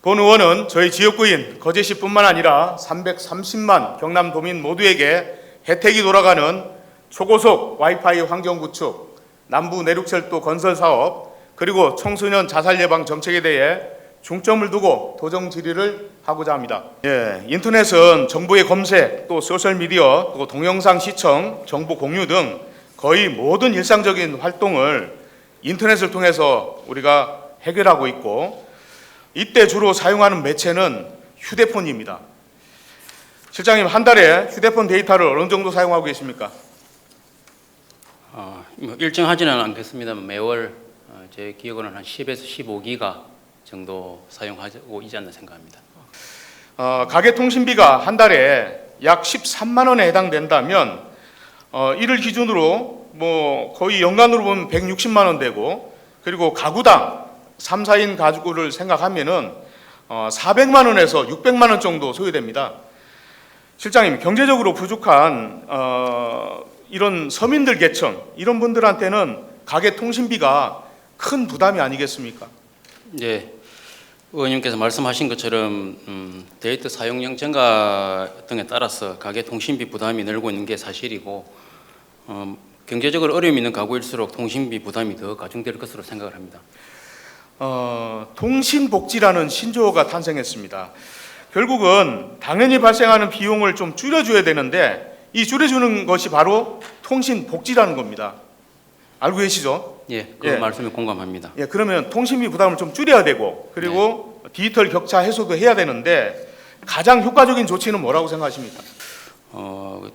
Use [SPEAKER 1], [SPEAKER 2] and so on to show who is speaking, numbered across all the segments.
[SPEAKER 1] 본 의원은 저희 지역구인 거제시뿐만 아니라 330만 경남도민 모두에게 혜택이 돌아가는 초고속 와이파이 환경 구축, 남부 내륙철도 건설 사업, 그리고 청소년 자살 예방 정책에 대해 중점을 두고 도정 질의를 하고자 합니다. 인터넷은 정보의 검색, 또 소셜미디어, 또 동영상 시청, 정보 공유 등 거의 모든 일상적인 활동을 인터넷을 통해서 우리가 해결하고 있고, 이때 주로 사용하는 매체는 휴대폰입니다. 실장님, 한 달에 휴대폰 데이터를 어느 정도 사용하고 계십니까?
[SPEAKER 2] 일정하지는 않겠습니다만 매월 제 기억으로는 한 10에서 15기가 정도 사용하고 있지 않나 생각합니다.
[SPEAKER 1] 가계 통신비가 한 달에 약 13만 원에 해당된다면 이를 기준으로 거의 연간으로 보면 160만 원 되고, 그리고 가구당 3, 4인 가구를 생각하면은 400만 원에서 600만 원 정도 소요됩니다. 실장님, 경제적으로 부족한 이런 서민들 계층, 이런 분들한테는 가계 통신비가 큰 부담이 아니겠습니까?
[SPEAKER 2] 네, 의원님께서 말씀하신 것처럼 데이터 사용량 증가 등에 따라서 가계 통신비 부담이 늘고 있는 게 사실이고, 경제적으로 어려움이 있는 가구일수록 통신비 부담이 더 가중될 것으로 생각을 합니다.
[SPEAKER 1] 통신복지라는 신조어가 탄생했습니다. 결국은 당연히 발생하는 비용을 좀 줄여줘야 되는데, 이 줄여주는 것이 바로 통신복지라는 겁니다. 알고 계시죠?
[SPEAKER 2] 예, 그 말씀에 공감합니다.
[SPEAKER 1] 그러면 통신비 부담을 좀 줄여야 되고, 그리고 디지털 격차 해소도 해야 되는데, 가장 효과적인 조치는 뭐라고 생각하십니까?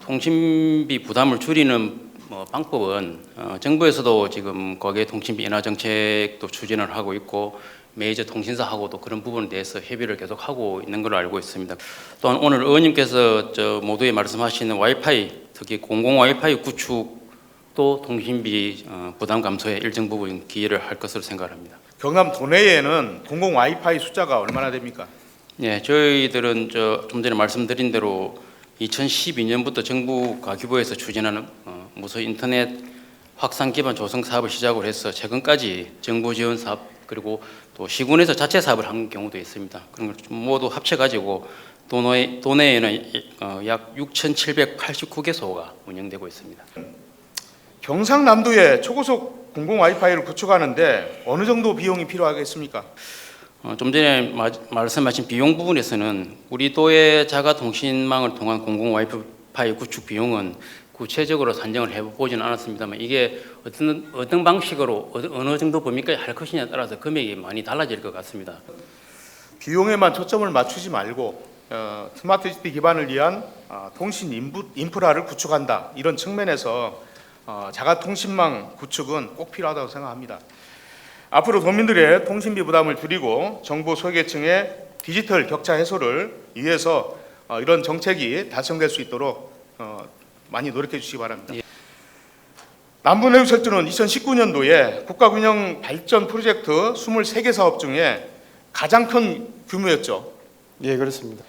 [SPEAKER 2] 통신비 부담을 줄이는 방법은 정부에서도 지금 가계 통신비 인하 정책도 추진을 하고 있고, 메이저 통신사하고도 그런 부분에 대해서 협의를 계속 하고 있는 걸로 알고 있습니다. 또한 오늘 의원님께서 모두에 말씀하시는 와이파이, 특히 공공 와이파이 구축도 통신비 부담 감소에 일정 부분 기여를 할 것으로 생각합니다.
[SPEAKER 1] 경남 도내에는 공공 와이파이 숫자가 얼마나 됩니까?
[SPEAKER 2] 네, 저희들은 좀 전에 말씀드린 대로 2012년부터 정부 가기부에서 추진하는 무소 인터넷 확산 기반 조성 사업을 시작을 해서 최근까지 정부 지원 사업, 그리고 또 시군에서 자체 사업을 한 경우도 있습니다. 그런 걸 모두 합쳐가지고 도내에는 약 6,789개소가 운영되고 있습니다.
[SPEAKER 1] 경상남도에 초고속 공공 와이파이를 구축하는데 어느 정도 비용이 필요하겠습니까?
[SPEAKER 2] 좀 전에 말씀하신 비용 부분에서는 우리 도의 자가 통신망을 통한 공공 와이파이 구축 비용은 구체적으로 산정을 해보지는 않았습니다만, 이게 어떤 방식으로 어느 정도 범위까지 할 것이냐에 따라서 금액이 많이 달라질 것 같습니다.
[SPEAKER 1] 비용에만 초점을 맞추지 말고 스마트 시티 기반을 위한 통신 인프라를 구축한다, 이런 측면에서 자가 통신망 구축은 꼭 필요하다고 생각합니다. 앞으로 도민들의 통신비 부담을 줄이고 정보 소외계층의 디지털 격차 해소를 위해서 이런 정책이 달성될 수 있도록 많이 노력해 주시기 바랍니다. 남부내륙철도는 2019년도에 국가균형 발전 프로젝트 23개 사업 중에 가장 큰 규모였죠.
[SPEAKER 3] 예, 그렇습니다.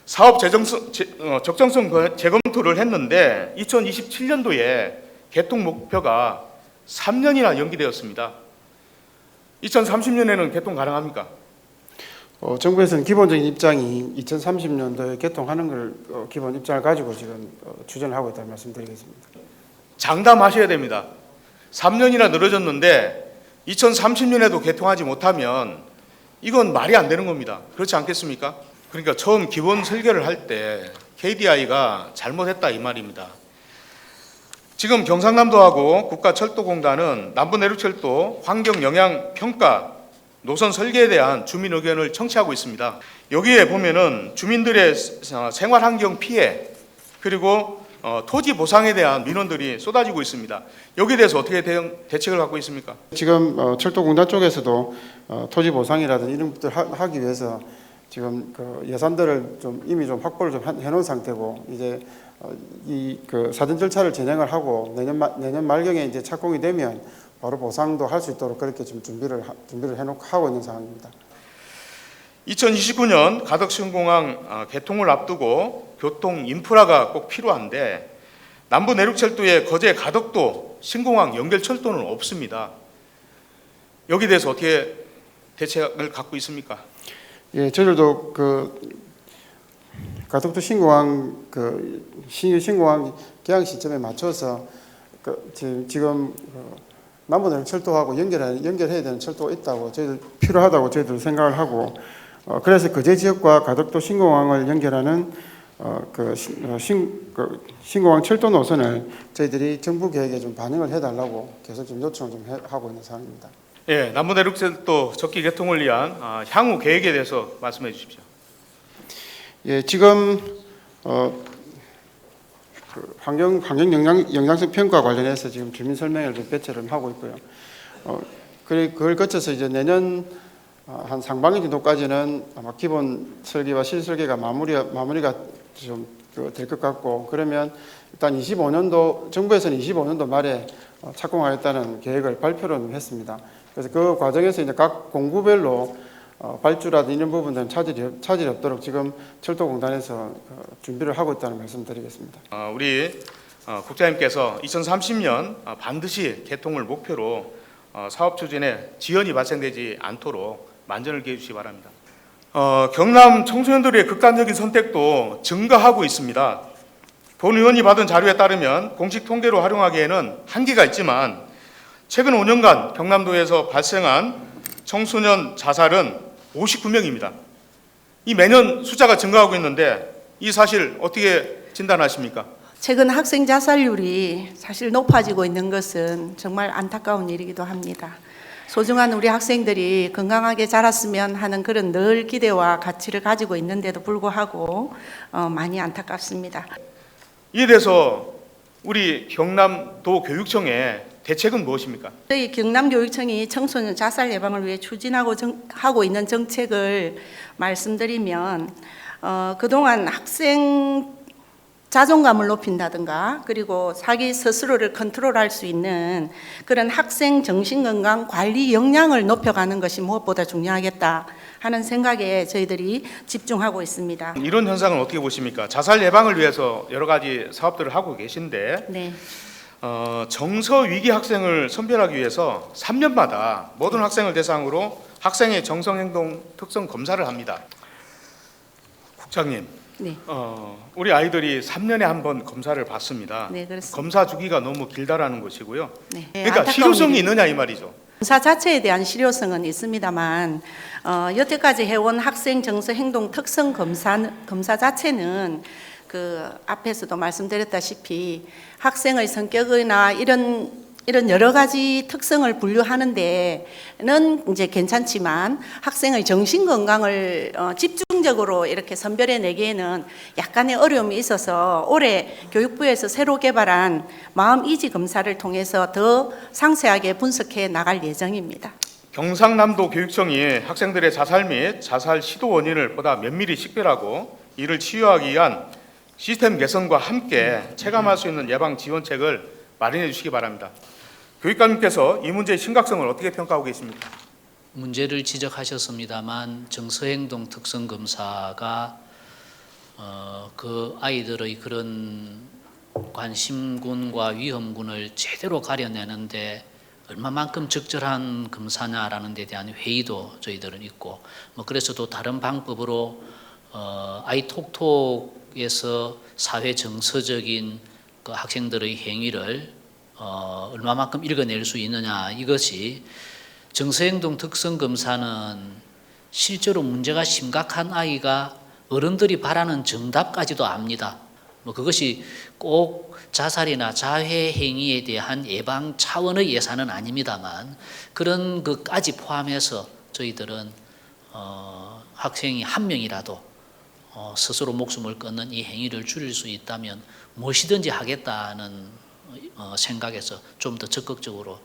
[SPEAKER 1] 사업 적정성 재검토를 했는데 2027년도에 개통 목표가 3년이나 연기되었습니다. 2030년에는 개통 가능합니까?
[SPEAKER 3] 정부에서는 기본적인 입장이 2030년도에 개통하는 걸 기본 입장을 가지고 지금 추진을 하고 있다는 말씀드리겠습니다.
[SPEAKER 1] 장담하셔야 됩니다. 3년이나 늘어졌는데 2030년에도 개통하지 못하면 이건 말이 안 되는 겁니다. 그렇지 않겠습니까? 그러니까 처음 기본 설계를 할 때 KDI가 잘못했다, 이 말입니다. 지금 경상남도하고 국가철도공단은 남부내륙철도 환경영향평가 노선 설계에 대한 주민 의견을 청취하고 있습니다. 여기에 보면은 주민들의 생활환경 피해, 그리고 토지 보상에 대한 민원들이 쏟아지고 있습니다. 여기에 대해서 어떻게 대책을 갖고 있습니까?
[SPEAKER 3] 지금 철도공단 쪽에서도 토지 보상이라든지 이런 것들 하기 위해서 지금 그 예산들을 이미 확보를 해놓은 상태고, 이제 그 사전 절차를 진행을 하고 내년 말경에 이제 착공이 되면 바로 보상도 할 수 있도록 그렇게 좀 준비를 해놓고 하고 있는 상황입니다.
[SPEAKER 1] 2029년 가덕신공항 개통을 앞두고 교통 인프라가 꼭 필요한데, 남부 내륙철도의 거제 가덕도 신공항 연결철도는 없습니다. 여기에 대해서 어떻게 대책을 갖고 있습니까?
[SPEAKER 3] 예, 저희들도 가덕도 신공항 신규 신공항 개항 시점에 맞춰서 지금 남부내륙 철도하고 연결해야 되는 철도가 있다고 저희들 필요하다고 저희들 생각을 하고 그래서 거제 지역과 가덕도 신공항을 연결하는 신공항 철도 노선을 저희들이 정부 계획에 좀 반영을 해달라고 계속 좀 요청을 좀 하고 있는 상황입니다.
[SPEAKER 1] 예, 남부내륙철도 적기 개통을 위한 향후 계획에 대해서 말씀해 주십시오.
[SPEAKER 3] 예, 지금 환경 영향성 평가 관련해서 지금 주민 설명회를 좀 배치를 하고 있고요. 그걸 거쳐서 이제 내년 한 상반기 정도까지는 아마 기본 설계와 실설계가 마무리가 좀 될 것 같고, 그러면 일단 25년도 정부에서는 25년도 말에 착공하겠다는 계획을 발표를 했습니다. 그래서 그 과정에서 이제 각 공구별로 발주라든지 이런 부분들은 차질이 없도록 지금 철도공단에서 준비를 하고 있다는 말씀드리겠습니다.
[SPEAKER 1] 우리 국장님께서 2030년 반드시 개통을 목표로 사업 추진에 지연이 발생되지 않도록 만전을 기해 주시기 바랍니다. 경남 청소년들의 극단적인 선택도 증가하고 있습니다. 본 의원이 받은 자료에 따르면 공식 통계로 활용하기에는 한계가 있지만 최근 5년간 경남도에서 발생한 청소년 자살은 59명입니다. 이 매년 숫자가 증가하고 있는데 이 사실 어떻게 진단하십니까?
[SPEAKER 4] 최근 학생 자살률이 사실 높아지고 있는 것은 정말 안타까운 일이기도 합니다. 소중한 우리 학생들이 건강하게 자랐으면 하는 그런 늘 기대와 가치를 가지고 있는데도 불구하고 많이 안타깝습니다.
[SPEAKER 1] 이에 대해서 우리 경남도 교육청의 대책은 무엇입니까?
[SPEAKER 4] 저희 경남교육청이 청소년 자살 예방을 위해 추진하고 하고 있는 정책을 말씀드리면 그동안 학생 자존감을 높인다든가 그리고 자기 스스로를 컨트롤할 수 있는 그런 학생 정신건강 관리 역량을 높여가는 것이 무엇보다 중요하겠다 하는 생각에 저희들이 집중하고 있습니다.
[SPEAKER 1] 이런 현상은 어떻게 보십니까? 자살 예방을 위해서 여러 가지 사업들을 하고 계신데
[SPEAKER 4] 네.
[SPEAKER 1] 정서 위기 학생을 선별하기 위해서 3년마다 모든 학생을 대상으로 학생의 정서 행동 특성 검사를 합니다. 국장님,
[SPEAKER 4] 네.
[SPEAKER 1] 우리 아이들이 3년에 한 번 검사를 받습니다.
[SPEAKER 4] 네, 그렇습니다.
[SPEAKER 1] 검사 주기가 너무 길다라는 것이고요.
[SPEAKER 4] 네.
[SPEAKER 1] 그러니까
[SPEAKER 4] 안타까운
[SPEAKER 1] 실효성이
[SPEAKER 4] 일입니다.
[SPEAKER 1] 있느냐 이 말이죠.
[SPEAKER 4] 검사 자체에 대한 실효성은 있습니다만 여태까지 해온 학생 정서 행동 특성 검사 자체는 그 앞에서도 말씀드렸다시피 학생의 성격이나 이런 여러 가지 특성을 분류하는 데는 이제 괜찮지만 학생의 정신 건강을 집중적으로 이렇게 선별해 내기에는 약간의 어려움이 있어서 올해 교육부에서 새로 개발한 마음 이지 검사를 통해서 더 상세하게 분석해 나갈 예정입니다.
[SPEAKER 1] 경상남도 교육청이 학생들의 자살 및 자살 시도 원인을 보다 면밀히 식별하고 이를 치유하기 위한 시스템 개선과 함께 체감할 수 있는 예방 지원책을 마련해 주시기 바랍니다. 교육감님께서 이 문제의 심각성을 어떻게 평가하고 계십니까?
[SPEAKER 5] 문제를 지적하셨습니다만 정서행동 특성 검사가 그 아이들의 그런 관심군과 위험군을 제대로 가려내는데 얼마만큼 적절한 검사냐라는 데 대한 회의도 저희들은 있고 그래서 또 다른 방법으로 아이톡톡에서 사회 정서적인 그 학생들의 행위를 얼마만큼 읽어낼 수 있느냐, 이것이 정서행동 특성 검사는 실제로 문제가 심각한 아이가 어른들이 바라는 정답까지도 압니다. 그것이 꼭 자살이나 자해 행위에 대한 예방 차원의 예산은 아닙니다만 그런 것까지 포함해서 저희들은 학생이 한 명이라도 스스로 목숨을 끊는 이 행위를 줄일 수 있다면 무엇이든지 하겠다는 생각에서 좀 더 적극적으로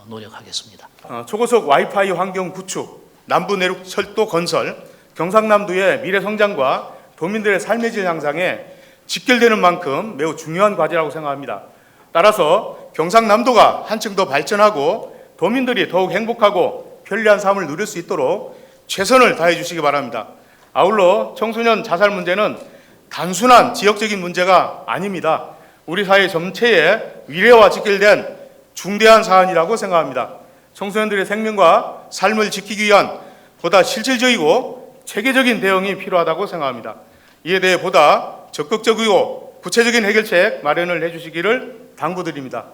[SPEAKER 5] 노력하겠습니다.
[SPEAKER 1] 초고속 와이파이 환경 구축, 남부내륙 철도 건설, 경상남도의 미래 성장과 도민들의 삶의 질 향상에 직결되는 만큼 매우 중요한 과제라고 생각합니다. 따라서 경상남도가 한층 더 발전하고 도민들이 더욱 행복하고 편리한 삶을 누릴 수 있도록 최선을 다해 주시기 바랍니다. 아울러 청소년 자살 문제는 단순한 지역적인 문제가 아닙니다. 우리 사회 전체의 위례와 직결된 중대한 사안이라고 생각합니다. 청소년들의 생명과 삶을 지키기 위한 보다 실질적이고 체계적인 대응이 필요하다고 생각합니다. 이에 대해 보다 적극적이고 구체적인 해결책 마련을 해주시기를 당부드립니다.